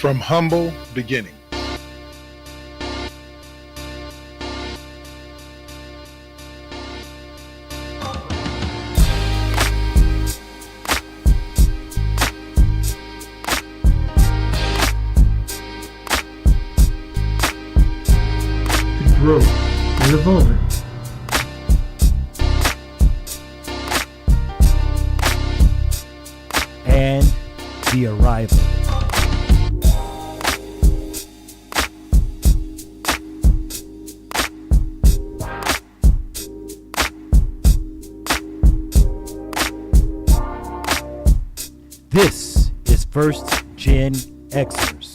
From humble beginning. To grow and evolving. And the arrival. This is First GenXers.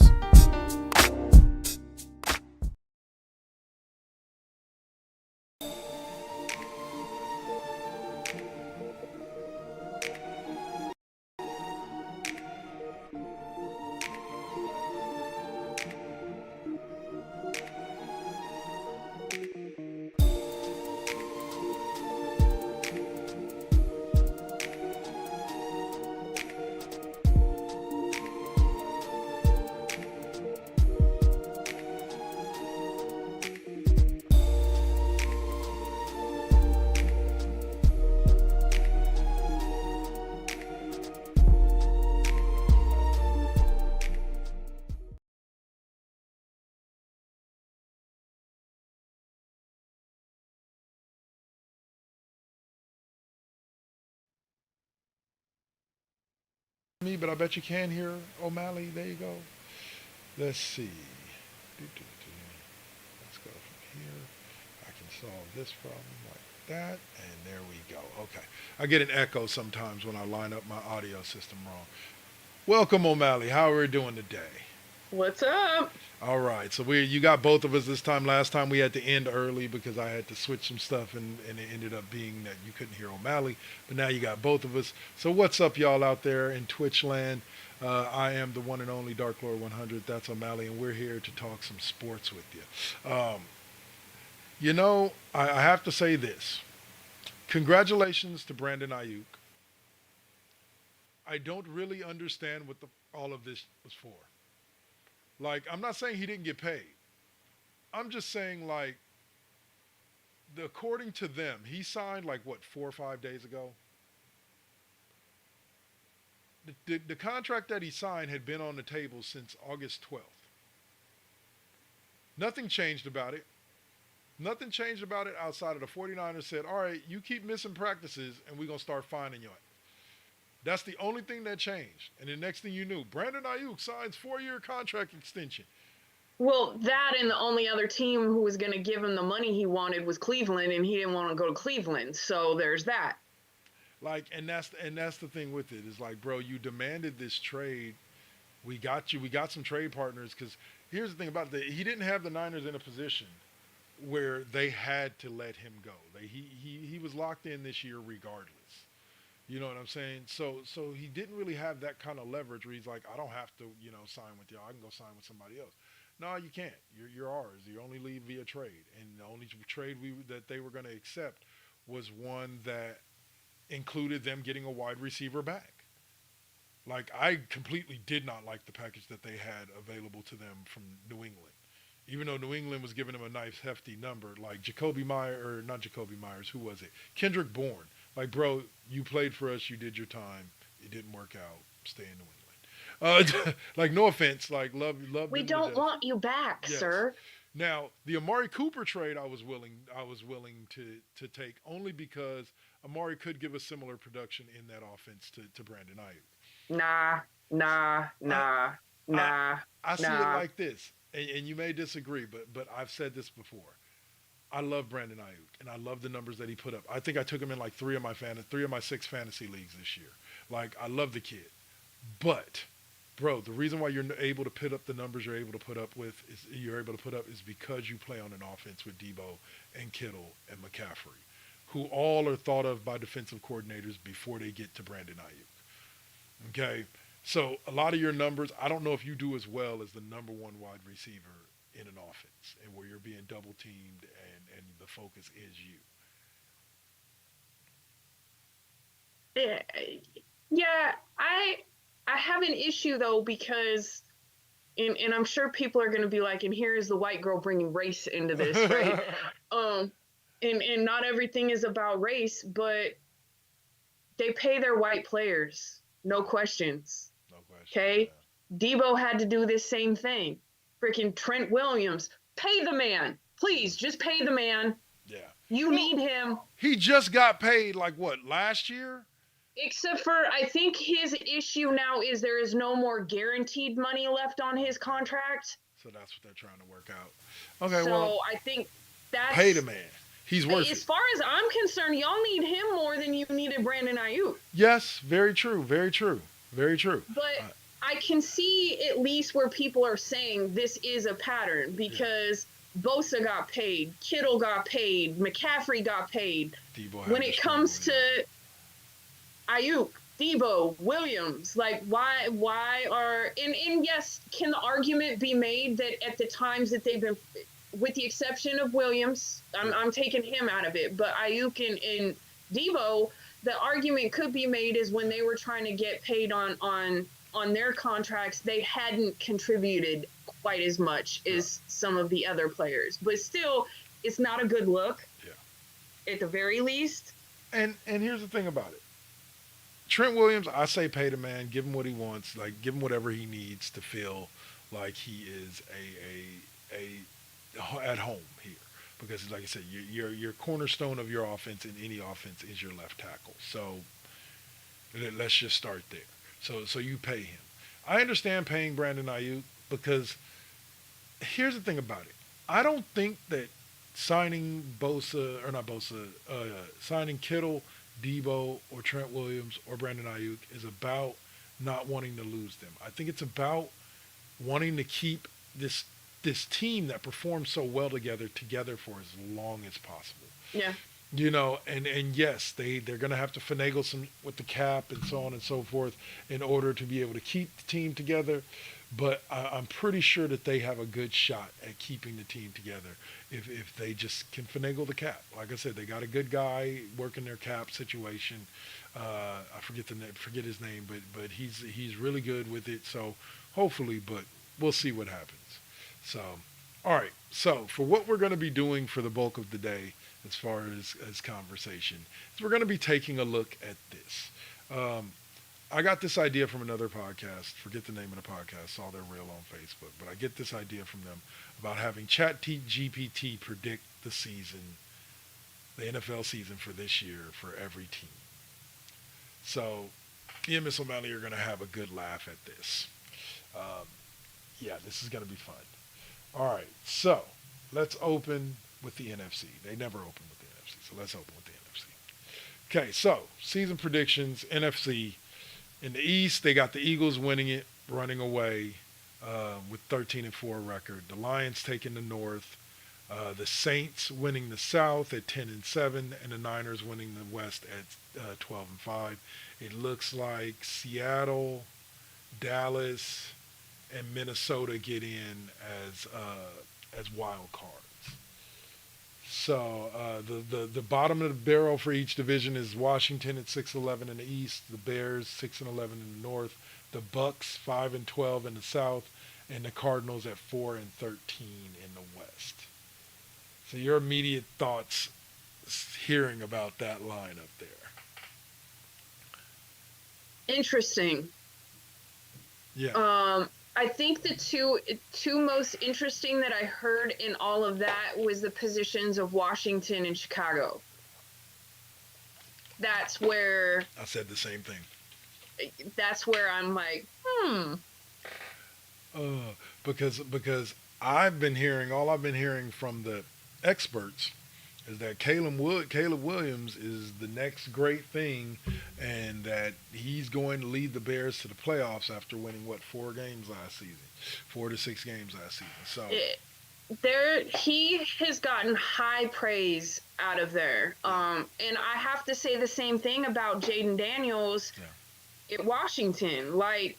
Me, but I bet you can hear O'Malley. There you go. Let's see. Let's go from here. I can solve this problem like that, and there we go. Okay. I get an echo sometimes when I line up my audio system wrong. Welcome, O'Malley. How are we doing today? What's up? All right, so you got both of us this time. Last time we had to end early because I had to switch some stuff, and it ended up being that you couldn't hear O'Malley. But now you got both of us. So what's up, y'all out there in Twitch land? I am the one and only Dark Lord 100. That's O'Malley, and we're here to talk some sports with you. I have to say this. Congratulations to Brandon Ayuk. I don't really understand what all of this was for. Like, I'm not saying he didn't get paid. I'm just saying, like, according to them, he signed, like, what, 4 or 5 days ago? The contract that he signed had been on the table since August 12th. Nothing changed about it. Nothing changed about it outside of the 49ers said, all right, you keep missing practices, and we're going to start fining you. That's the only thing that changed. And the next thing you knew, Brandon Ayuk signs 4-year contract extension. Well, that and the only other team who was going to give him the money he wanted was Cleveland, and he didn't want to go to Cleveland. So there's that. Like, and that's the thing with it is like, bro, you demanded this trade. We got you. We got some trade partners because here's the thing about it. He didn't have the Niners in a position where they had to let him go. He was locked in this year regardless. You know what I'm saying? So he didn't really have that kind of leverage where he's like, I don't have to, sign with y'all. I can go sign with somebody else. No, you can't. You're ours. You only leave via trade. And the only trade that they were going to accept was one that included them getting a wide receiver back. Like, I completely did not like the package that they had available to them from New England. Even though New England was giving them a nice hefty number, like not Jacoby Myers, who was it? Kendrick Bourne. Like, bro, you played for us. You did your time. It didn't work out. Stay in New England. Like, no offense. Like, love. We don't want you back, yes. Sir. Now, the Amari Cooper trade, I was willing to take only because Amari could give us similar production in that offense to Brandon Ayuk. Nah. I see it like this, and you may disagree, but I've said this before. I love Brandon Ayuk, and I love the numbers that he put up. I think I took him in like 3 of my 6 fantasy leagues this year. Like, I love the kid. But, bro, the reason why you're able to put up the numbers you're able to put up is because you play on an offense with Debo and Kittle and McCaffrey, who all are thought of by defensive coordinators before they get to Brandon Ayuk. Okay? So a lot of your numbers, I don't know if you do as well as the number one wide receiver in an offense and where you're being double teamed and the focus is you. Yeah, I have an issue though because and I'm sure people are going to be like, and here is the white girl bringing race into this, right? And not everything is about race, but they pay their white players, no questions. No question. Okay, Debo had to do this same thing. Freaking Trent Williams, pay the man, please, just pay the man. Yeah. You need him. He just got paid like what, last year? Except for, I think his issue now is there is no more guaranteed money left on his contract. So that's what they're trying to work out. Okay, So well, I think that's pay the man. He's worth as it. far as I'm concerned, y'all need him more than you needed Brandon Ayuk. Yes, very true, very true, very true. But I can see at least where people are saying this is a pattern because Bosa got paid, Kittle got paid, McCaffrey got paid. Debo When it comes to Ayuk, Debo, Williams, like why are and yes, can the argument be made that at the times that they've been, with the exception of Williams, I'm taking him out of it, but Ayuk and Debo, the argument could be made is when they were trying to get paid on their contracts, they hadn't contributed quite as much as some of the other players. But still, it's not a good look. Yeah. At the very least. And here's the thing about it. Trent Williams, I say pay the man, give him what he wants, like give him whatever he needs to feel like he is a at home here. Because like I said, your cornerstone of your offense in any offense is your left tackle. So let's just start there. So you pay him. I understand paying Brandon Ayuk because here's the thing about it. I don't think that signing signing Kittle, Debo, or Trent Williams or Brandon Ayuk is about not wanting to lose them. I think it's about wanting to keep this team that performs so well together for as long as possible. Yeah. You know, and yes, they're going to have to finagle some with the cap and so on and so forth in order to be able to keep the team together. But I'm pretty sure that they have a good shot at keeping the team together if they just can finagle the cap. Like I said, they got a good guy working their cap situation. I forget his name, but he's really good with it. So hopefully, but we'll see what happens. So, all right. So for what we're going to be doing for the bulk of the day, as far as conversation, is we're going to be taking a look at this. I got this idea from another podcast. Forget the name of the podcast. Saw their reel on Facebook, but I get this idea from them about having ChatGPT predict the season, the NFL season for this year for every team. So, me and Miss OMalley are going to have a good laugh at this. Yeah, this is going to be fun. All right, so let's open with the NFC. They never open with the NFC, so let's open with the NFC. Okay, so season predictions, NFC. In the East, they got the Eagles winning it, running away with 13-4 record. The Lions taking the North. The Saints winning the South at 10-7, and the Niners winning the West at 12-5. It looks like Seattle, Dallas, and Minnesota get in as wild cards. So the bottom of the barrel for each division is Washington at 6-11 in the East, the Bears 6-11 in the North, the Bucks 5-12 in the South, and the Cardinals at 4-13 in the West. So your immediate thoughts hearing about that lineup there? Interesting. Yeah. I think the two most interesting that I heard in all of that was the positions of Washington and Chicago. That's where I said the same thing. That's where I'm like, Because I've been hearing from the experts is that Caleb Williams is the next great thing, and that he's going to lead the Bears to the playoffs after winning 4 games last season, 4 to 6 games last season. So he has gotten high praise out of there. And I have to say the same thing about Jaden Daniels at Washington. Like,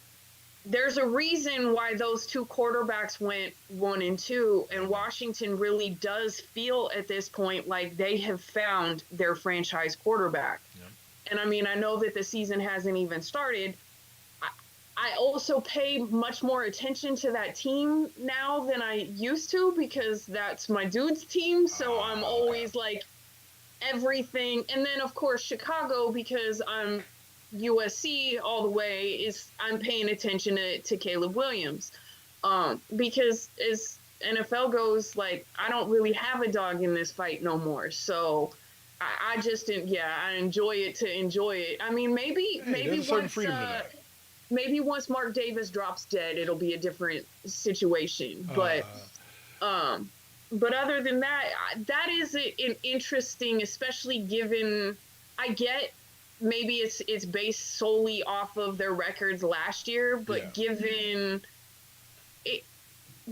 there's a reason why those two quarterbacks went 1 and 2, and Washington really does feel at this point like they have found their franchise quarterback. Yeah. And I mean, I know that the season hasn't even started. I also pay much more attention to that team now than I used to because that's my dude's team. So I'm Okay. always like everything. And then, of course, Chicago, because I'm USC all the way, is I'm paying attention to Caleb Williams. Because as NFL goes, like, I don't really have a dog in this fight no more. So I just didn't, yeah, I enjoy it to enjoy it. I mean, Hey, there's a certain freedom to that. maybe once Mark Davis drops dead, it'll be a different situation. Um, but other than that, that is an interesting, especially given I get maybe it's based solely off of their records last year, Yeah. but it,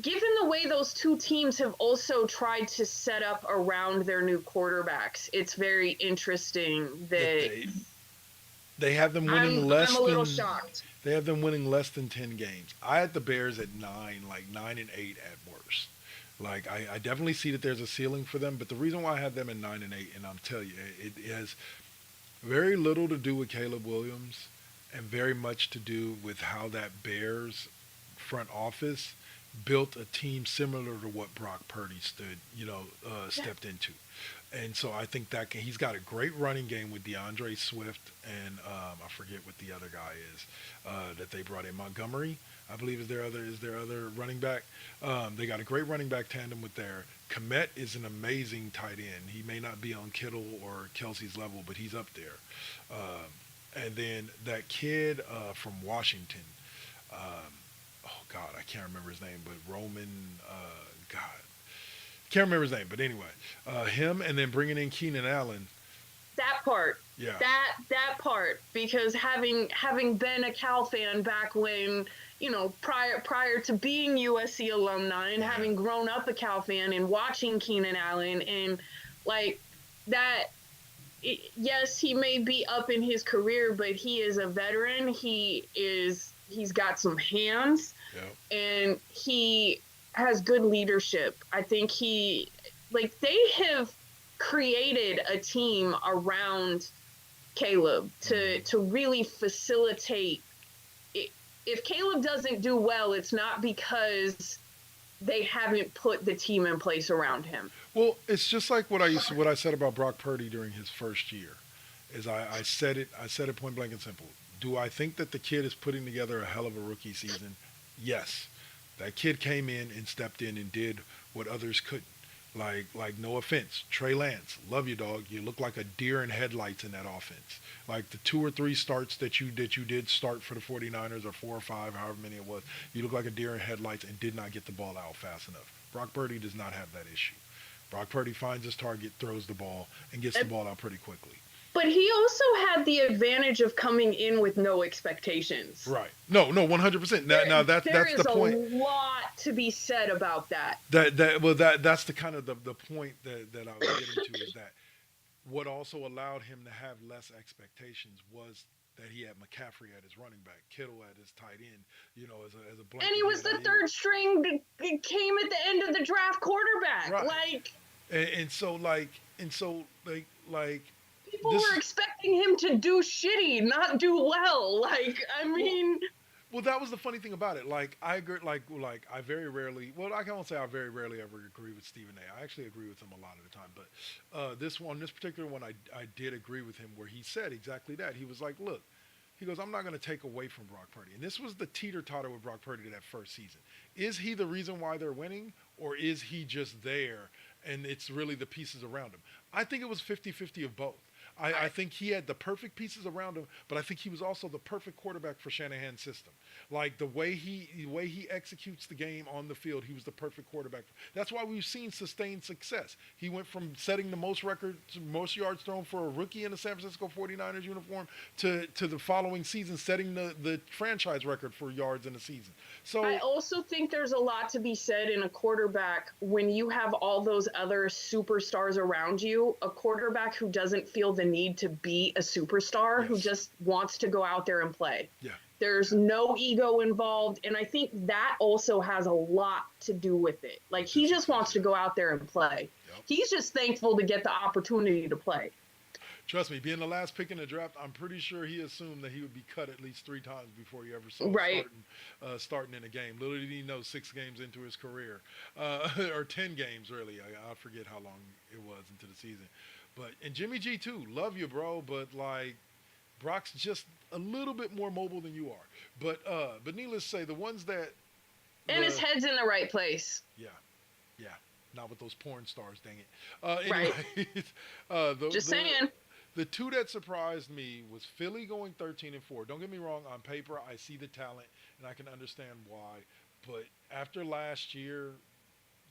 given the way those two teams have also tried to set up around their new quarterbacks, it's very interesting That that they have them winning less I'm a little than shocked. they have them winning less than 10 games. I had the Bears at 9, like 9-8 at worst. Like I definitely see that there's a ceiling for them, but the reason why I had them at 9-8, and I'm telling you, it has very little to do with Caleb Williams, and very much to do with how that Bears front office built a team similar to what Brock Purdy stepped into. And so I think that he's got a great running game with DeAndre Swift and I forget what the other guy is that they brought in. Montgomery, I believe, is their other running back. They got a great running back tandem with there. Komet is an amazing tight end. He may not be on Kittle or Kelsey's level, but he's up there. And then that kid from Washington. Um, oh God, I can't remember his name, but Roman. God, can't remember his name, but anyway, him, and then bringing in Keenan Allen. That part, Yeah, that part, because having been a Cal fan back when, prior to being USC alumni and having grown up a Cal fan and watching Keenan Allen and like that. Yes, he may be up in his career, but he is a veteran. He's got some hands, yeah. and he has good leadership. I think they have created a team around Caleb to really facilitate. If Caleb doesn't do well, it's not because they haven't put the team in place around him. Well, it's just like what I said about Brock Purdy during his first year. I said it point blank and simple. Do I think that the kid is putting together a hell of a rookie season? Yes. That kid came in and stepped in and did what others couldn't. Like no offense, Trey Lance, love you, dog. You look like a deer in headlights in that offense. Like the 2 or 3 starts that you did start for the 49ers, or 4 or 5, however many it was, you look like a deer in headlights and did not get the ball out fast enough. Brock Purdy does not have that issue. Brock Purdy finds his target, throws the ball, and gets the ball out pretty quickly. But he also had the advantage of coming in with no expectations. Right. No, 100%. Now that's the point. There is a lot to be said about that. That's the kind of the point that I was getting to, is that what also allowed him to have less expectations was that he had McCaffrey at his running back, Kittle at his tight end, as a blanket. And he was the third string that came at the end of the draft quarterback. Right. And so people were expecting him to do shitty, not do well. Well, that was the funny thing about it. I agree. I very rarely. Well, I can't say I very rarely ever agree with Stephen A. I actually agree with him a lot of the time. But this particular one, I did agree with him, where he said exactly that. He was like, "Look," he goes, "I'm not going to take away from Brock Purdy." And this was the teeter-totter with Brock Purdy that first season. Is he the reason why they're winning, or is he just there and it's really the pieces around him? I think it was 50-50 of both. I think he had the perfect pieces around him, but I think he was also the perfect quarterback for Shanahan's system. Like the way he executes the game on the field, he was the perfect quarterback. That's why we've seen sustained success. He went from setting the most yards thrown for a rookie in the San Francisco 49ers uniform to the following season setting the franchise record for yards in a season. So I also think there's a lot to be said in a quarterback when you have all those other superstars around you, a quarterback who doesn't feel the need to be a superstar, who just wants to go out there and play. Yeah. There's no ego involved, and I think that also has a lot to do with it. Like, he just wants to go out there and play. Yep. He's just thankful to get the opportunity to play. Trust me, being the last pick in the draft, I'm pretty sure he assumed that he would be cut at least 3 times before he ever saw Right. starting in a game. Little did he know 6 games into his career, or 10 games really. I forget how long it was into the season. But and Jimmy G too, love you, bro. But like Brock's just a little bit more mobile than you are. But needless to say, the ones that And his the head's in the right place. yeah, yeah, not with those porn stars, dang it. Right. Anyway, Just the saying. the two that surprised me was Philly going 13-4. Don't get me wrong, on paper I see the talent and I can understand why, but after last year,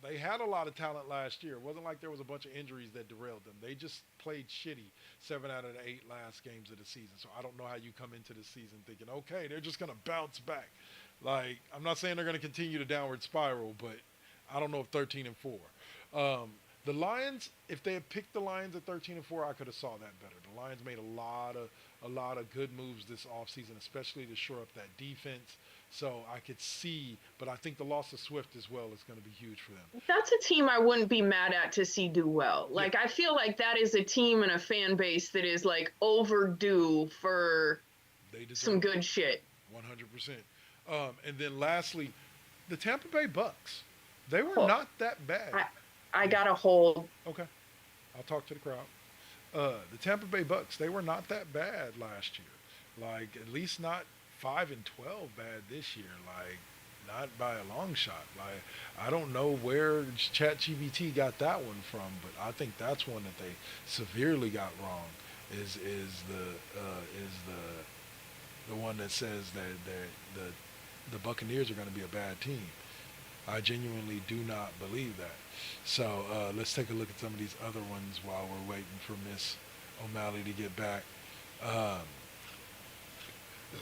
they had a lot of talent last year. It wasn't like there was a bunch of injuries that derailed them. They just played shitty 7 out of the 8 last games of the season. So I don't know how you come into the season thinking, okay, they're just gonna bounce back. Like I'm not saying they're gonna continue the downward spiral, but I don't know if 13-4. The Lions, if they had picked the Lions at 13-4, I could have saw that better. The Lions made a lot of good moves this offseason, especially to shore up that defense. So I could see, but I think the loss of Swift as well is going to be huge for them. That's a team I wouldn't be mad at to see do well. Yeah. Like, I feel like that is a team and a fan base that is like overdue for They deserve some good shit. 100%. And then lastly, the Tampa Bay Bucks. They were Oh. not that bad. I gotta hold. Okay, I'll talk to the crowd. The Tampa Bay Bucks, they were not that bad last year. Like at least not 5-12 bad this year. Like not by a long shot. Like I don't know where ChatGPT got that one from, but I think that's one that they severely got wrong. Is the one that says that the Buccaneers are going to be a bad team. I genuinely do not believe that. So let's take a look at some of these other ones while we're waiting for Miss OMalley to get back.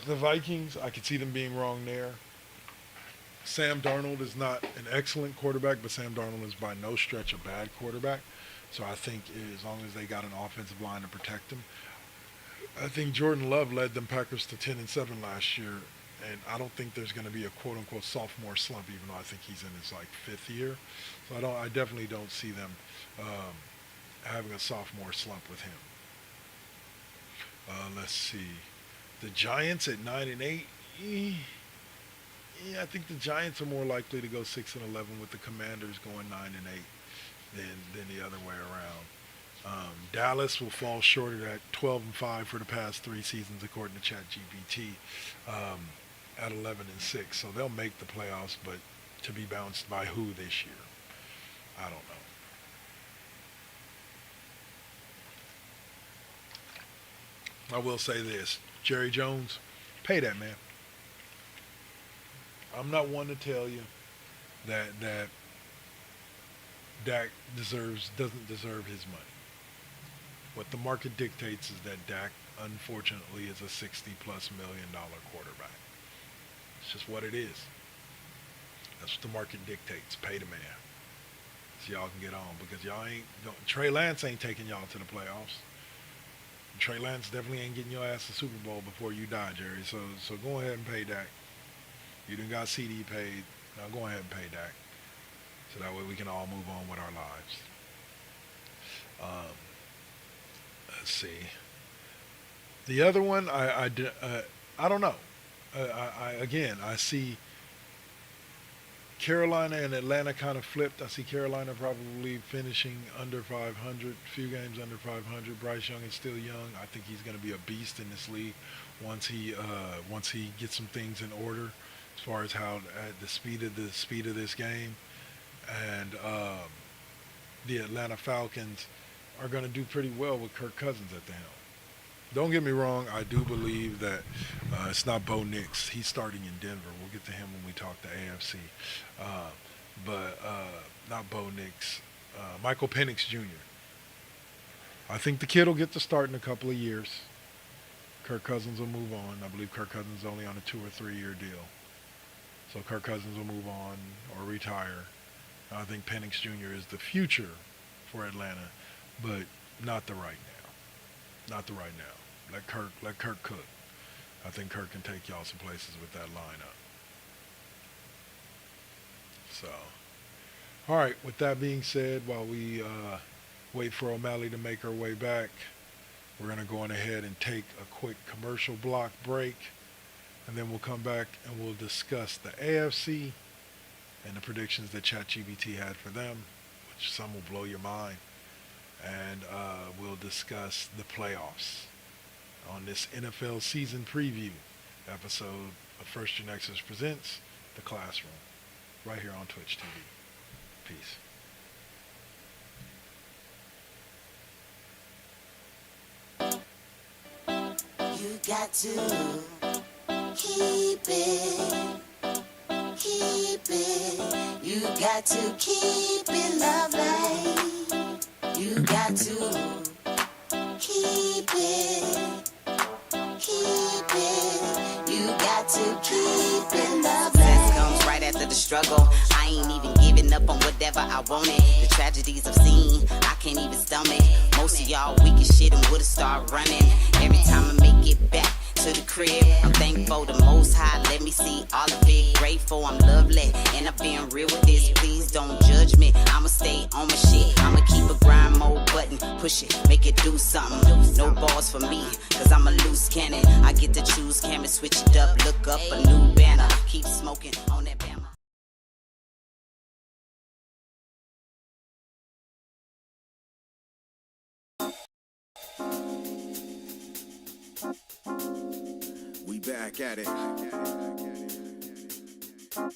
The Vikings, I could see them being wrong there. Sam Darnold is not an excellent quarterback, but Sam Darnold is by no stretch a bad quarterback. So I think as long as they got an offensive line to protect him, I think Jordan Love led them Packers to 10-7 last year. And I don't think there's going to be a quote unquote sophomore slump, even though I think he's in his like 5th year. So I definitely don't see them having a sophomore slump with him. Let's see, the Giants at 9-8. Yeah, I think the Giants are more likely to go 6-11 with the Commanders going 9-8 than the other way around. Dallas will fall short of that 12-5 for the past 3 seasons, according to ChatGPT. At 11-6, so they'll make the playoffs, but to be bounced by who this year? I don't know. I will say this, Jerry Jones, pay that man. I'm not one to tell you that Dak doesn't deserve his money. What the market dictates is that Dak, unfortunately, is a $60+ million quarterback. It's just what it is. That's what the market dictates. Pay the man. So y'all can get on, because y'all ain't going. Trey Lance ain't taking y'all to the playoffs. And Trey Lance definitely ain't getting your ass to Super Bowl before you die, Jerry. So go ahead and pay Dak. You done got CD paid. Now go ahead and pay Dak. So that way we can all move on with our lives. Let's see. The other one, I don't know. I see Carolina and Atlanta kind of flipped. I see Carolina probably finishing under 500, few games under 500. Bryce Young is still young. I think he's going to be a beast in this league once he gets some things in order, as far as how the speed of this game. And the Atlanta Falcons are going to do pretty well with Kirk Cousins at the helm. Don't get me wrong, I do believe that it's not Bo Nix. He's starting in Denver. We'll get to him when we talk to AFC. But not Bo Nix. Michael Penix Jr. I think the kid will get the start in a couple of years. Kirk Cousins will move on. I believe Kirk Cousins is only on a 2 or 3 year deal. So Kirk Cousins will move on or retire. I think Penix Jr. is the future for Atlanta, but not the right now. Not the right now. Let Kirk cook. I think Kirk can take y'all some places with that lineup. So, all right. With that being said, while we wait for OMalley to make her way back, We're going to go on ahead and take a quick commercial block break, and then we'll come back and we'll discuss the AFC and the predictions that ChatGPT had for them, which some will blow your mind. And we'll discuss the playoffs on this NFL season preview episode of First GenXers Presents The Classroom, right here on Twitch TV. Peace. You got to keep it. You got to keep it lovely. You got to keep it. You got to keep it lovely. Success comes right after the struggle. I ain't even giving up on whatever I wanted. The tragedies I've seen, I can't even stomach. Most of y'all weak as shit and would've started running. Every time I make it back to the crib, I'm thankful the Most High let me see all of it. Grateful I'm lovely, and I'm being real with this. Please don't judge me, I'ma stay on my shit. I'ma keep a grind mode button, push it, make it do something. No balls for me, cause I'm a loose cannon. I get to choose, camera, switch it up, look up a new banner. Keep smoking on that banner. We back at it.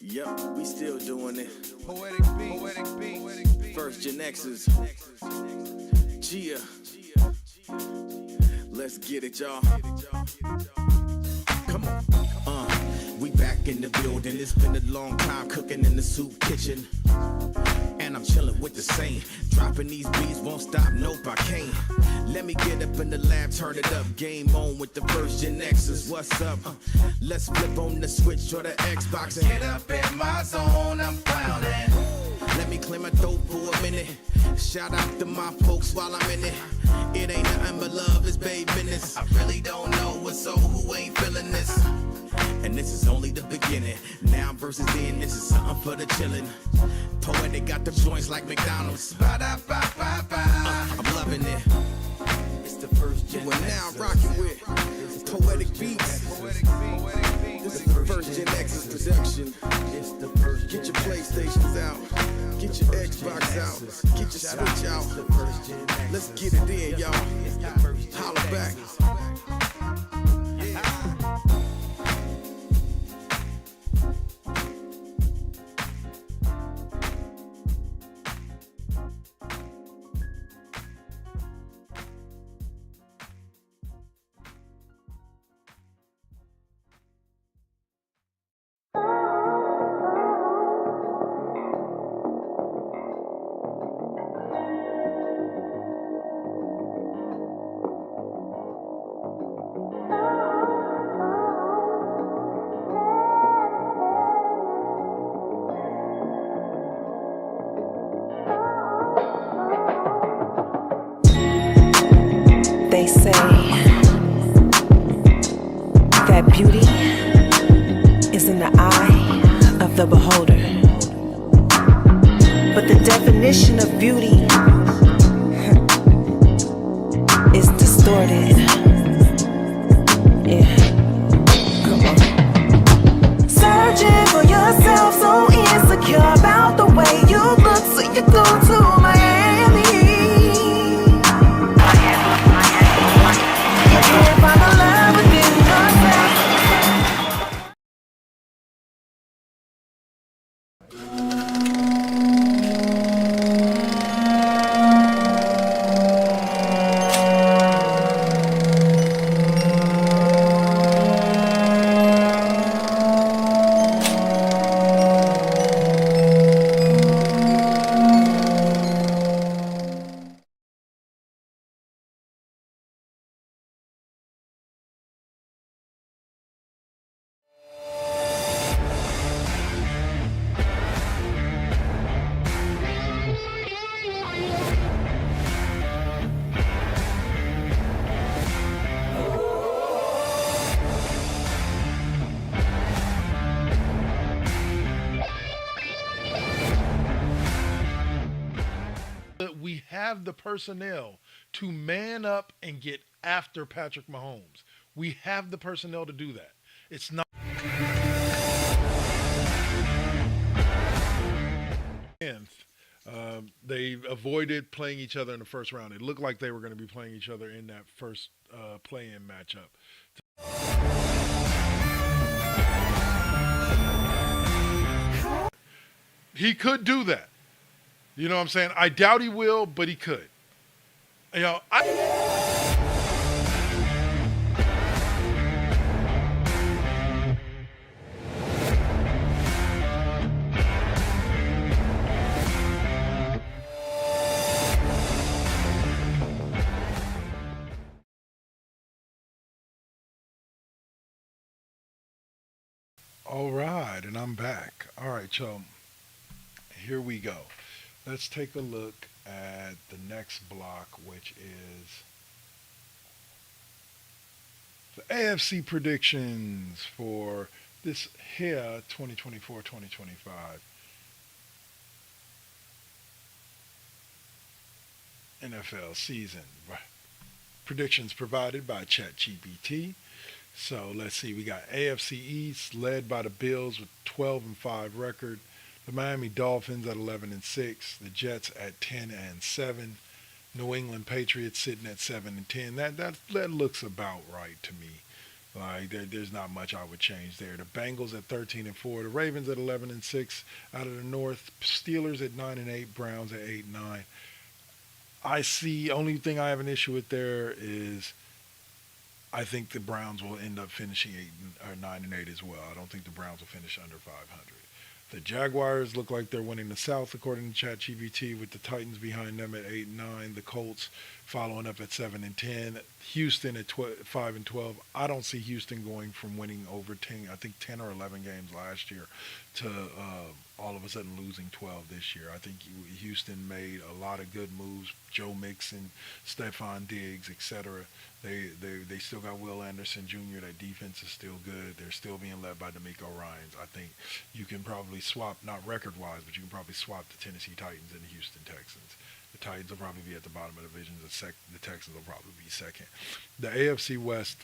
Yep, we still doing it. Poetic beats. First GenXers. Gia. Let's get it, y'all. Come on. We back in the building. It's been a long time cooking in the soup kitchen. And I'm chilling with the same. Dropping these beats, won't stop, nope, I can't. Let me get up in the lab, turn it up. Game on with the first GenXers. What's up? Let's flip on the switch or the Xbox and get up in my zone, I'm clowning. Let me clear my throat for a minute. Shout out to my folks while I'm in it. It ain't nothing but love, it's babe business. I really don't know what's so who ain't feeling this. And this is only the beginning. Now versus then, this is something for the chillin'. Poetic got the joints like McDonald's. I'm loving it. It's the first GenXers. We're now rocking with Poetic Beats. This is the first GenXers production. Get your PlayStations out. Get your Xbox out. Get your Switch out. Let's get it in, y'all. Holla back. They say that beauty is in the eye of the beholder. But the definition of beauty is distorted. Yeah. Come on. Searching for yourself, so insecure about the way you look, so you go to Miami. You can't find the love within yourself. We have the personnel to man up and get after Patrick Mahomes. We have the personnel to do that. It's not. They avoided playing each other in the first round. It looked like they were going to be playing each other in that first play-in matchup. He could do that. You know what I'm saying? I doubt he will, but he could. You know, all right, and I'm back. All right, so here we go. Let's take a look at the next block, which is the AFC predictions for this here 2024-2025 NFL season. Predictions provided by ChatGPT. So let's see, we got AFC East led by the Bills with 12-5 record, the Miami Dolphins at 11-6, the Jets at 10-7, New England Patriots sitting at 7-10. That looks about right to me. Like there's not much I would change there. The Bengals at 13-4, the Ravens at 11-6 out of the North, Steelers at 9-8, Browns at 8-9. I see. Only thing I have an issue with there is I think the Browns will end up finishing 9-8 as well. I don't think the Browns will finish under 500. The Jaguars look like they're winning the South according to ChatGPT, with the Titans behind them at 8-9. The Colts following up at 7-10. Houston at 5-12. I don't see Houston going from winning over 10 or 11 games last year to all of a sudden losing 12 this year. I think Houston made a lot of good moves. Joe Mixon, Stephon Diggs, etc. They still got Will Anderson Jr. That defense is still good. They're still being led by D'Amico Ryans. I think you can probably swap, not record-wise, but you can probably swap the Tennessee Titans and the Houston Texans. The Titans will probably be at the bottom of the division. The Texans will probably be second. The AFC West,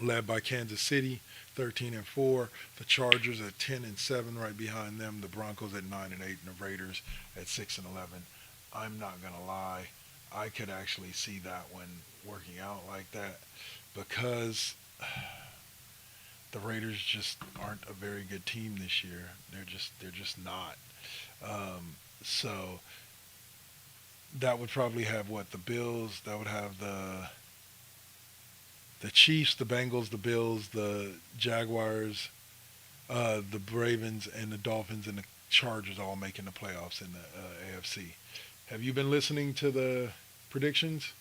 led by Kansas City, 13-4. The Chargers at 10-7, right behind them. The Broncos at 9-8, and the Raiders at 6-11. I'm not gonna lie, I could actually see that one working out like that because the Raiders just aren't a very good team this year. They're just not. So that would probably have the Bills. That would have the Chiefs, the Bengals, the Bills, the Jaguars, the Ravens, and the Dolphins and the Chargers all making the playoffs in the AFC. Have you been listening to the predictions?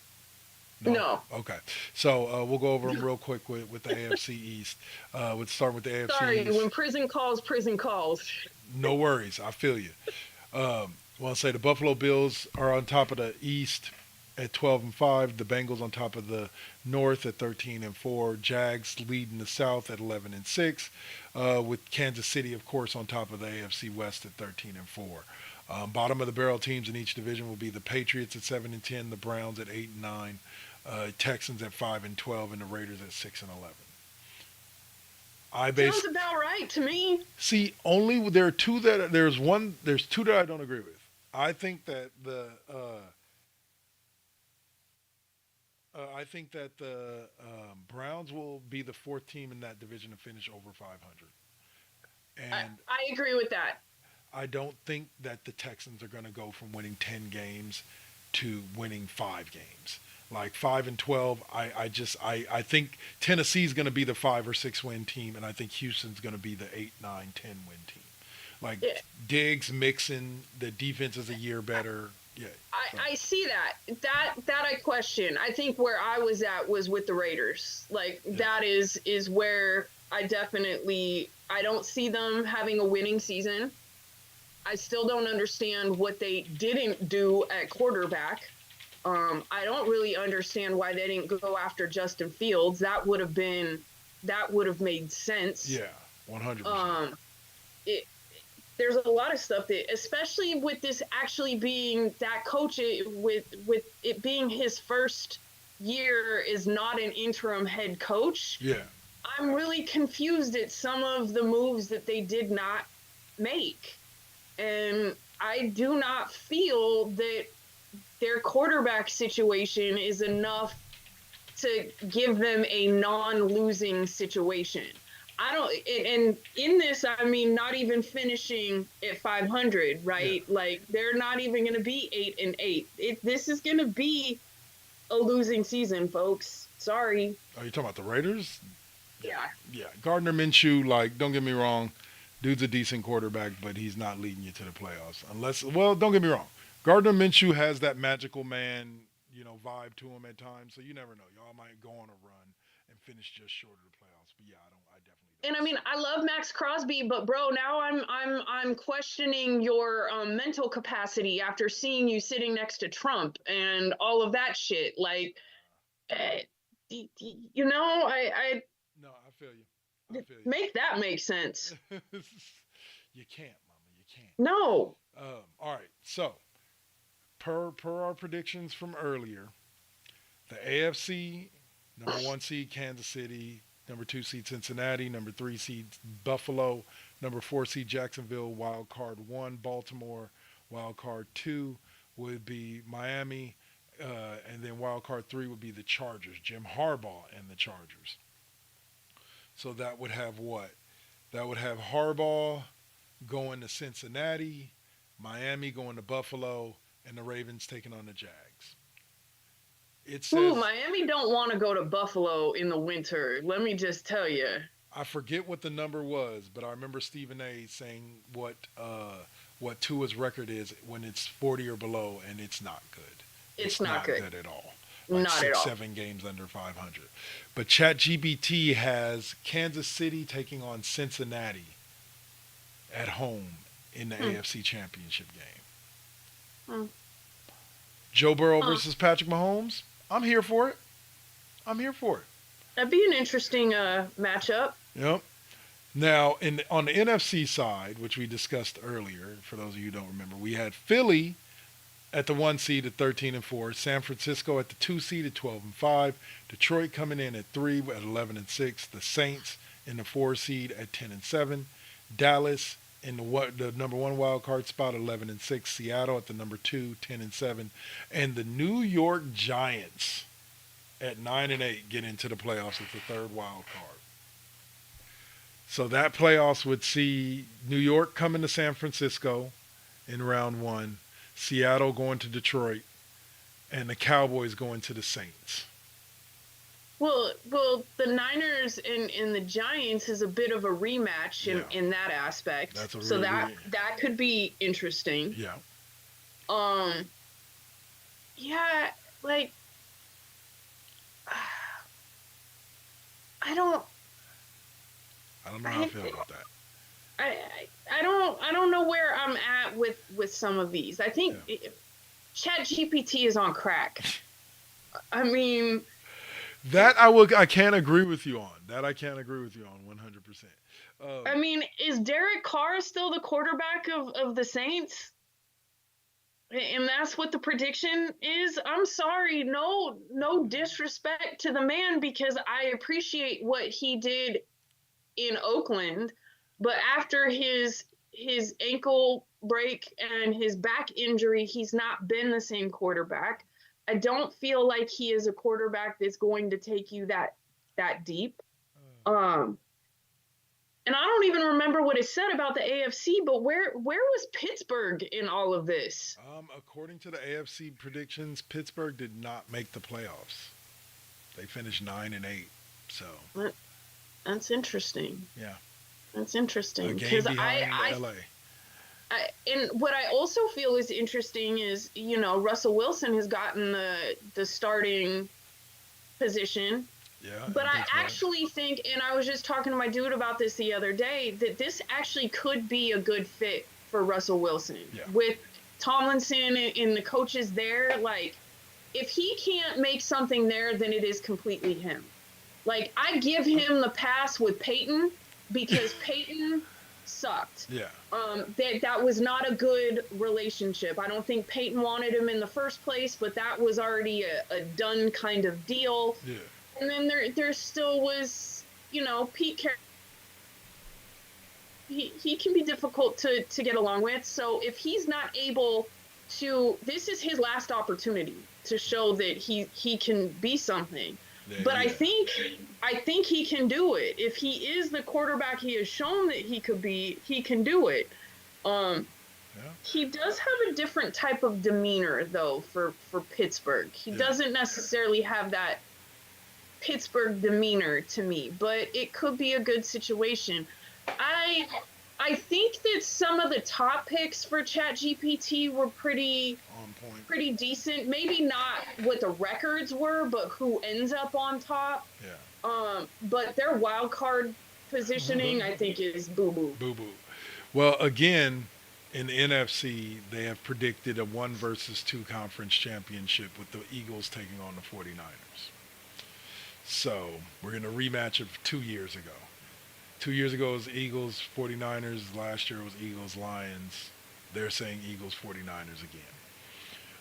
No. Okay. So we'll go over them real quick with the AFC East. We'll start with the AFC Sorry, East. when prison calls. No worries. I feel you. I'll say the Buffalo Bills are on top of the East at 12-5. The Bengals on top of the North at 13-4. Jags leading the South at 11-6. With Kansas City, of course, on top of the AFC West at 13-4. Bottom of the barrel teams in each division will be the Patriots at 7-10, the Browns at 8-9, Texans at 5-12, and the Raiders at 6-11. Sounds about right to me. See, only there's two that I don't agree with. I think that the Browns will be the fourth team in that division to finish over 500. And I agree with that. I don't think that the Texans are going to go from winning 10 games to winning 5 games. Like 5-12, I think Tennessee's going to be the 5 or 6 win team, and I think Houston's going to be the 8, 9, 10 win team. Like Diggs, Mixon, the defense is a year better. Yeah, I see that I question. I think where I was at was with the Raiders. Like that is where I don't see them having a winning season. I still don't understand what they didn't do at quarterback. I don't really understand why they didn't go after Justin Fields. That would have made sense. Yeah, 100%. There's a lot of stuff that, especially with this actually being that coach, with it being his first year is not an interim head coach, Yeah. I'm really confused at some of the moves that they did not make. And I do not feel that their quarterback situation is enough to give them a non-losing situation. I don't, and in this, I mean, not even finishing at 500, right? Yeah. Like they're not even going to be 8-8. This is going to be a losing season, folks. Sorry. Are you talking about the Raiders? Yeah. Yeah. Gardner Minshew, like, don't get me wrong, dude's a decent quarterback, but he's not leading you to the playoffs. Unless, well, don't get me wrong. Gardner Minshew has that magical man, vibe to him at times. So you never know. Y'all might go on a run and finish just short of the playoffs. But yeah, I definitely don't. And I mean, I love Max Crosby, but bro, now I'm questioning your mental capacity after seeing you sitting next to Trump and all of that shit. Like, eh, I No, I feel you. I feel you. make that make sense. You can't, Mama. You can't. No. All right. So, per our predictions from earlier, the AFC number 1 seed Kansas City, number 2 seed Cincinnati, number 3 seed Buffalo, number 4 seed Jacksonville, wild card 1 Baltimore, wild card 2 would be Miami, and then wild card 3 would be the Chargers, Jim Harbaugh and the Chargers. So that would have what? That would have Harbaugh going to Cincinnati, Miami going to Buffalo, and the Ravens taking on the Jags. It says, Ooh, Miami don't want to go to Buffalo in the winter. Let me just tell you. I forget what the number was, but I remember Stephen A. saying what Tua's record is when it's 40 or below, and it's not good. It's not good at all. Like not 6, at all. 7 games under 500. But ChatGPT has Kansas City taking on Cincinnati at home in the AFC Championship game. Joe Burrow versus Patrick Mahomes. I'm here for it. That'd be an interesting matchup. Yep. Now, on the NFC side, which we discussed earlier, for those of you who don't remember, we had Philly at the 1 seed at 13-4, San Francisco at the 2 seed at 12-5, Detroit coming in at 3 at 11-6, the Saints in the 4 seed at 10-7, Dallas in the number 1 wild card spot 11-6, Seattle at the number 2 10-7, and the New York Giants at 9-8 get into the playoffs as the 3rd wild card. So that playoffs would see New York coming to San Francisco in round 1, Seattle going to Detroit, and the Cowboys going to the Saints. Well, the Niners and the Giants is a bit of a rematch in that aspect. That's a so really that could be interesting. Yeah. Yeah, like I don't know how I feel about that. I don't know where I'm at with some of these. I think ChatGPT is on crack. I mean, I can't agree with you on. 100%. I mean, is Derek Carr still the quarterback of the Saints? And that's what the prediction is. I'm sorry, no disrespect to the man, because I appreciate what he did in Oakland, but after his ankle break and his back injury, he's not been the same quarterback. I don't feel like he is a quarterback that's going to take you that deep. And I don't even remember what it said about the AFC, but where was Pittsburgh in all of this? According to the AFC predictions, Pittsburgh did not make the playoffs. They finished 9-8. So that's interesting. Yeah. That's interesting, because LA. And what I also feel is interesting is, Russell Wilson has gotten the starting position. Yeah. But I actually think, and I was just talking to my dude about this the other day, that this actually could be a good fit for Russell Wilson. Yeah. With Tomlinson and the coaches there, like, if he can't make something there, then it is completely him. Like, I give him the pass with Peyton, because Peyton sucked. Yeah. That was not a good relationship. I don't think Peyton wanted him in the first place, but that was already a done kind of deal. Yeah. And then there still was, Pete he can be difficult to get along with. So if he's not able to, this is his last opportunity to show that he can be something. Yeah, but yeah. I think he can do it. If he is the quarterback he has shown that he could be, he can do it. He does have a different type of demeanor though for Pittsburgh. He doesn't necessarily have that Pittsburgh demeanor to me, but it could be a good situation. I think that some of the top picks for ChatGPT were pretty on point, pretty decent. Maybe not what the records were, but who ends up on top. Yeah. But their wild card positioning, I think, is boo boo. Boo boo. Well, again, in the NFC, they have predicted a 1 versus 2 conference championship with the Eagles taking on the 49ers. So we're going to rematch of 2 years ago. 2 years ago it was Eagles 49ers. Last year it was Eagles Lions. They're saying Eagles 49ers again.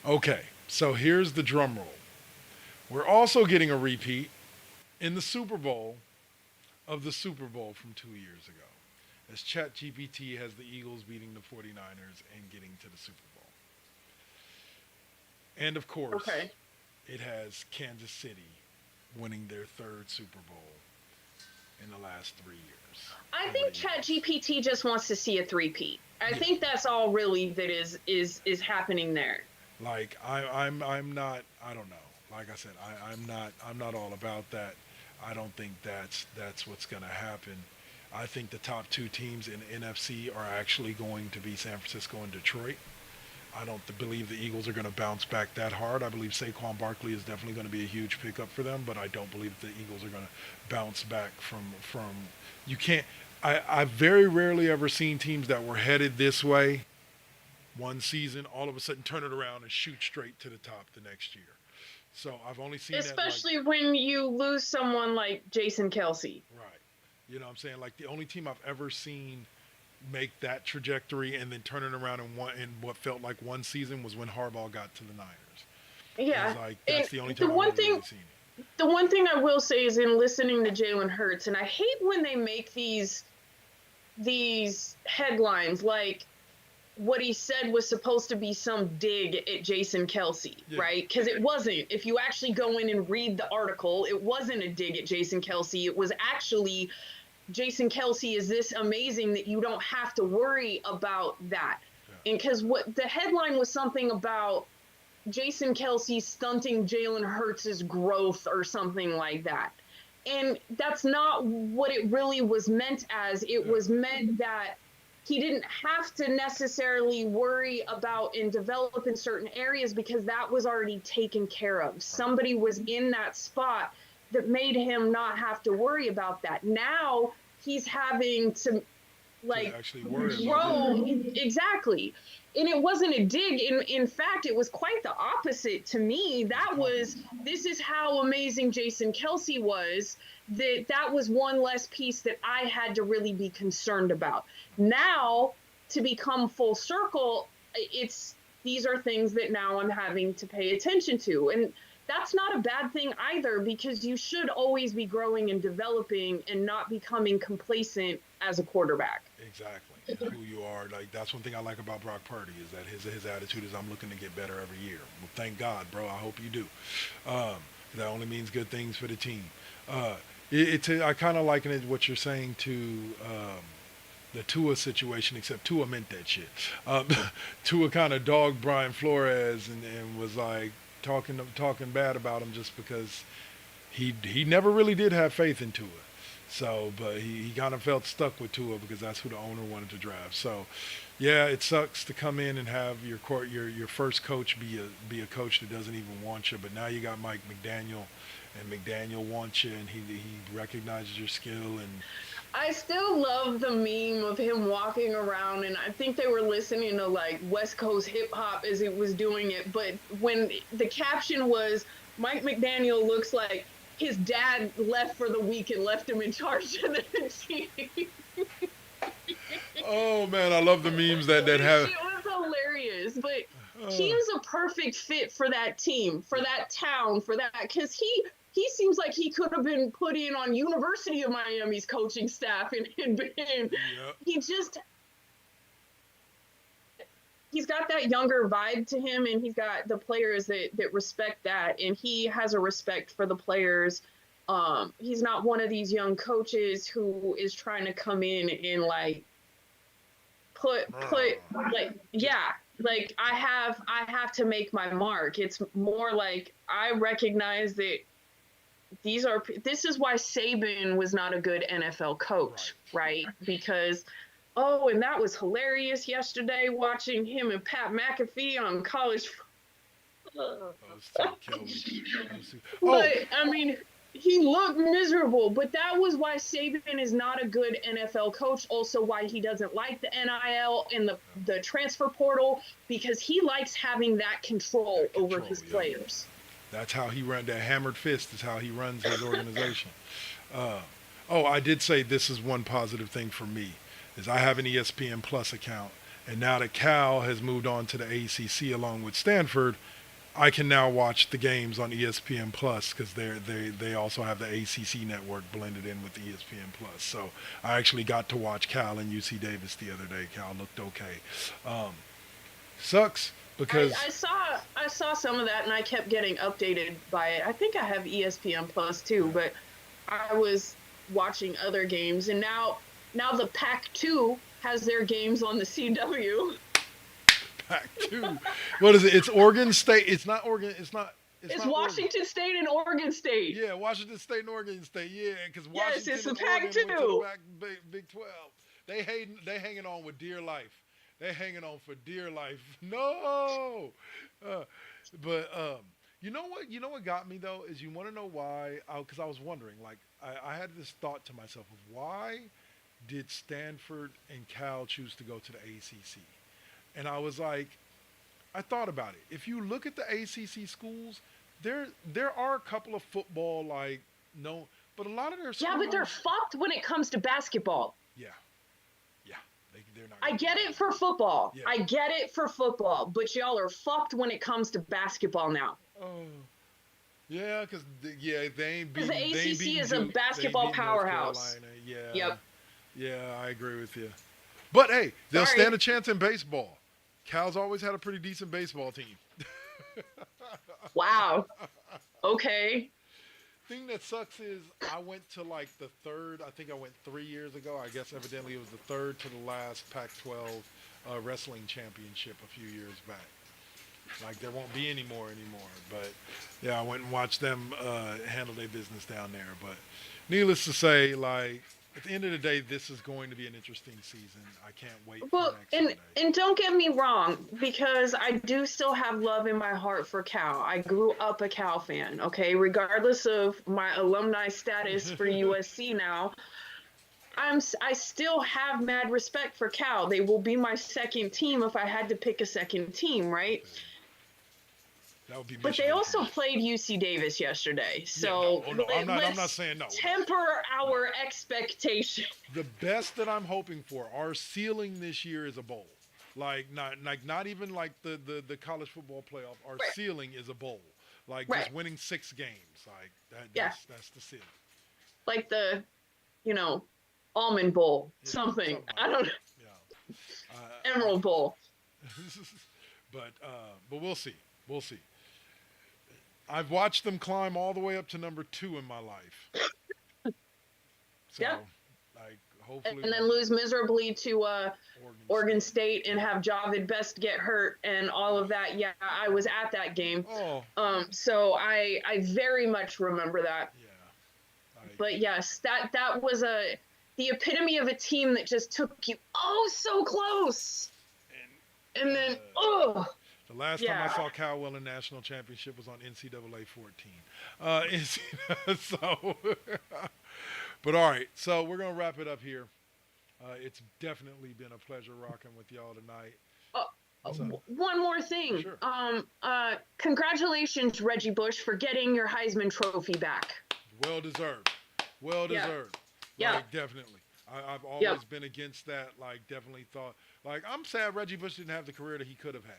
Okay, so here's the drum roll. We're also getting a repeat in the Super Bowl of the Super Bowl from 2 years ago, as ChatGPT has the Eagles beating the 49ers and getting to the Super Bowl. And of course, it has Kansas City winning their 3rd Super Bowl in the last 3 years. I think ChatGPT just wants to see a three-peat. I think that's all really that is happening there. Like I'm not, I don't know. Like I said, I'm not all about that. I don't think that's what's going to happen. I think the top 2 teams in the NFC are actually going to be San Francisco and Detroit. I don't believe the Eagles are going to bounce back that hard. I believe Saquon Barkley is definitely going to be a huge pickup for them, but I don't believe the Eagles are going to bounce back from you can't. I've very rarely ever seen teams that were headed this way one season all of a sudden turn it around and shoot straight to the top the next year. So I've only seen especially that, when you lose someone like Jason Kelce. Right. You know what I'm saying? Like the only team I've ever seen make that trajectory and then turn it around in what felt like one season was when Harbaugh got to the Niners. Yeah. Like, that's the only time I've ever really seen it. The one thing I will say is in listening to Jalen Hurts, and I hate when they make these headlines like what he said was supposed to be some dig at Jason Kelce, right? Because it wasn't. If you actually go in and read the article, it wasn't a dig at Jason Kelce. It was actually Jason Kelce is this amazing that you don't have to worry about that. Yeah. And because what the headline was something about Jason Kelce stunting Jalen Hurts' growth or something like that. And that's not what it really was meant as. It was meant that he didn't have to necessarily worry about and develop in certain areas because that was already taken care of. Somebody was in that spot that made him not have to worry about that. Now he's having to actually worry grow. Exactly. And it wasn't a dig. In fact, it was quite the opposite to me. This is how amazing Jason Kelce was, that was one less piece that I had to really be concerned about. Now, to become full circle, these are things that now I'm having to pay attention to. And that's not a bad thing either, because you should always be growing and developing and not becoming complacent as a quarterback. Exactly. Who you are. Like, that's one thing I like about Brock Purdy is that his attitude is I'm looking to get better every year. Well, thank God, bro. I hope you do. That only means good things for the team. I kind of liken it what you're saying to the Tua situation, except Tua meant that shit. Tua kind of dogged Brian Flores and was like talking bad about him just because he never really did have faith in Tua. So, but he kind of felt stuck with Tua because that's who the owner wanted to draft. So, yeah, it sucks to come in and have your first coach be a coach that doesn't even want you. But now you got Mike McDaniel, and McDaniel wants you, and he recognizes your skill. And I still love the meme of him walking around, and I think they were listening to like West Coast hip hop as it was doing it. But when the caption was, Mike McDaniel looks like his dad left for the week and left him in charge of the team. Oh man, I love the memes that It have. was hilarious, but he Uh, was a perfect fit for that team, for that town, for that because he seems like he could have been put in on University of Miami's coaching staff and been yeah, he just he's got that younger vibe to him, and he's got the players that respect that, and he has a respect for the players. He's not one of these young coaches who is trying to come in and like put like yeah, like I have to make my mark. It's more like I recognize that this is why Saban was not a good NFL coach, right? Because and that was hilarious yesterday watching him and Pat McAfee on college. oh, Steve Kelly. Oh, But I mean, he looked miserable. But that was why Saban is not a good NFL coach. Also, why he doesn't like the NIL and the transfer portal, because he likes having that control over his players. that's how he run. That hammered fist is how he runs his organization. I did say this is one positive thing for me is I have an ESPN Plus account, and now that Cal has moved on to the ACC along with Stanford, I can now watch the games on ESPN Plus because they also have the ACC network blended in with the ESPN Plus. So I actually got to watch Cal and UC Davis the other day. Cal looked okay. Sucks because I saw some of that, and I kept getting updated by it. I think I have ESPN Plus too, but I was watching other games, and now the Pac-2 has their games on the CW. Pac-2. What is it? It's Oregon State. It's not Oregon. It's not Washington State and Oregon State. Yeah, Washington State and Oregon State. Yeah, because Yes, Washington it's the and Oregon went to Pac-2. the Big 12. They hanging on with dear life. They hanging on for dear life. No. But you know what? You know what got me though is you want to know why? Because I was wondering. Like I had this thought to myself of why did Stanford and Cal choose to go to the ACC? And I was like, I thought about it. If you look at the ACC schools, there are a couple of football but a lot of their schools. Yeah, but they're fucked when it comes to basketball. Yeah, they're not. I get it for football. Yeah. I get it for football, but y'all are fucked when it comes to basketball now. Oh, yeah, because they ain't Because beating. the ACC is a Duke, basketball powerhouse. Yeah. Yep. Yeah, I agree with you. But hey, they'll Sorry. stand a chance in baseball. Cal's always had a pretty decent baseball team. Wow. Okay. Thing that sucks is I went to like the third. I think I went 3 years ago. I guess evidently it was the third to the last Pac-12 wrestling championship a few years back. Like there won't be any more anymore. But yeah, I went and watched them handle their business down there. But needless to say, like at the end of the day, this is going to be an interesting season. I can't wait Well, for next Sunday. and don't get me wrong, because I do still have love in my heart for Cal. I grew up a Cal fan, okay? Regardless of my alumni status for USC now, I still have mad respect for Cal. They will be my second team if I had to pick a second team, right? That would be But they Michigan. also played UC Davis yesterday, so I'm not saying no. temper our expectation. The best that I'm hoping for, our ceiling this year is a bowl. Not even like the college football playoff. Our Right. ceiling is a bowl. Like Right. just winning 6 games. Like Yeah. that's the ceiling. Like the, Almond Bowl, something. like I don't know. Yeah. Emerald Bowl. But we'll see. We'll see. I've watched them climb all the way up to number 2 in my life. So, Yeah. like, hopefully. And then lose miserably to Oregon State and have Javid Best get hurt and all of that. Yeah, I was at that game. Oh. So I very much remember that. Yeah. But yes, that was the epitome of a team that just took you so close. And then The last time I saw Cal win a national championship was on NCAA 14. So, but all right. So we're gonna wrap it up here. It's definitely been a pleasure rocking with y'all tonight. One more thing. Sure. Congratulations, Reggie Bush, for getting your Heisman Trophy back. Well deserved. Well deserved. Yeah. Like, definitely. I've always been against that. Like, definitely thought, like, I'm sad Reggie Bush didn't have the career that he could have had.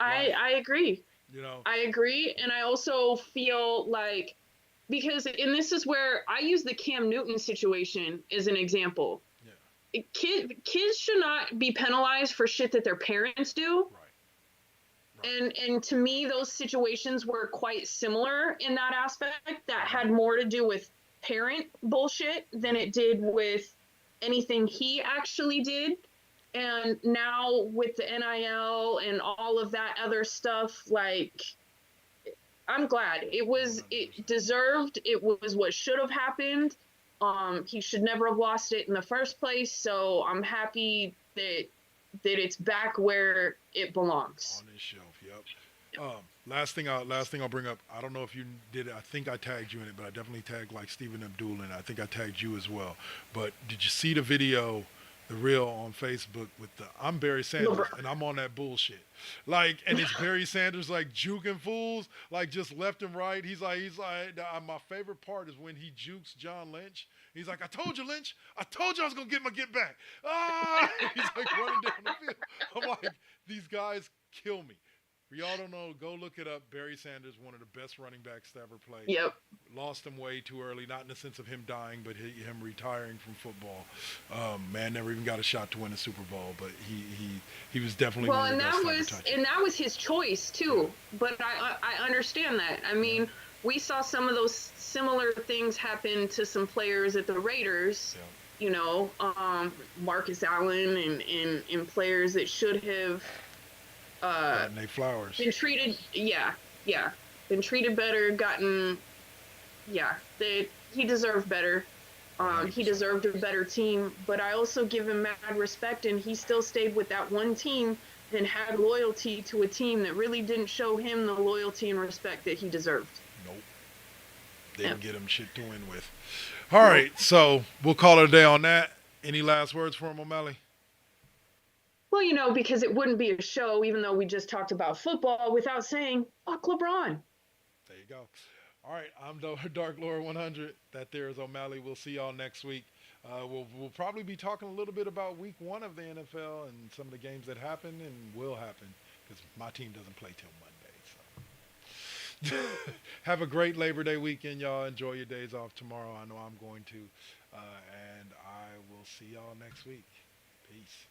I agree. You know, I agree, and I also feel like, because, and this is where I use the Cam Newton situation as an example. Yeah. Kids should not be penalized for shit that their parents do. Right. And to me, those situations were quite similar in that aspect. That had more to do with parent bullshit than it did with anything he actually did. And now with the NIL and all of that other stuff, like, I'm glad it deserved. It was what should have happened. He should never have lost it in the first place. So I'm happy that it's back where it belongs. On his shelf. Yep. Last thing I'll bring up. I don't know if you did it. I think I tagged you in it, but I definitely tagged like Stephen Abdul, and I think I tagged you as well. But did you see the video, the reel on Facebook with the I'm Barry Sanders and I'm on that bullshit, like, and it's Barry Sanders like juking fools like just left and right. He's like my favorite part is when he jukes John Lynch. He's like, I told you, Lynch. I told you I was gonna get my get back. Ah! He's like running down the field. I'm like, these guys kill me. For y'all don't know, go look it up. Barry Sanders, one of the best running backs to ever play. Yep. Lost him way too early, not in the sense of him dying, but him retiring from football. Man, never even got a shot to win a Super Bowl, but he was definitely one of the best. And that was his choice too. Yeah. But I understand that. I mean, we saw some of those similar things happen to some players at the Raiders. Yeah. You know, Marcus Allen and players that should have. Nate Flowers. Been treated, been treated better, he deserved better. He deserved a better team, but I also give him mad respect, and he still stayed with that one team and had loyalty to a team that really didn't show him the loyalty and respect that he deserved. Nope. Didn't get him shit to win with. All right, so we'll call it a day on that. Any last words for him, OMalley? Well, you know, because it wouldn't be a show, even though we just talked about football, without saying, fuck LeBron. There you go. All right, I'm Dark Lord 100. That there is OMalley. We'll see y'all next week. We'll probably be talking a little bit about week 1 of the NFL and some of the games that happen and will happen, because my team doesn't play till Monday. So have a great Labor Day weekend, y'all. Enjoy your days off tomorrow. I know I'm going to. And I will see y'all next week. Peace.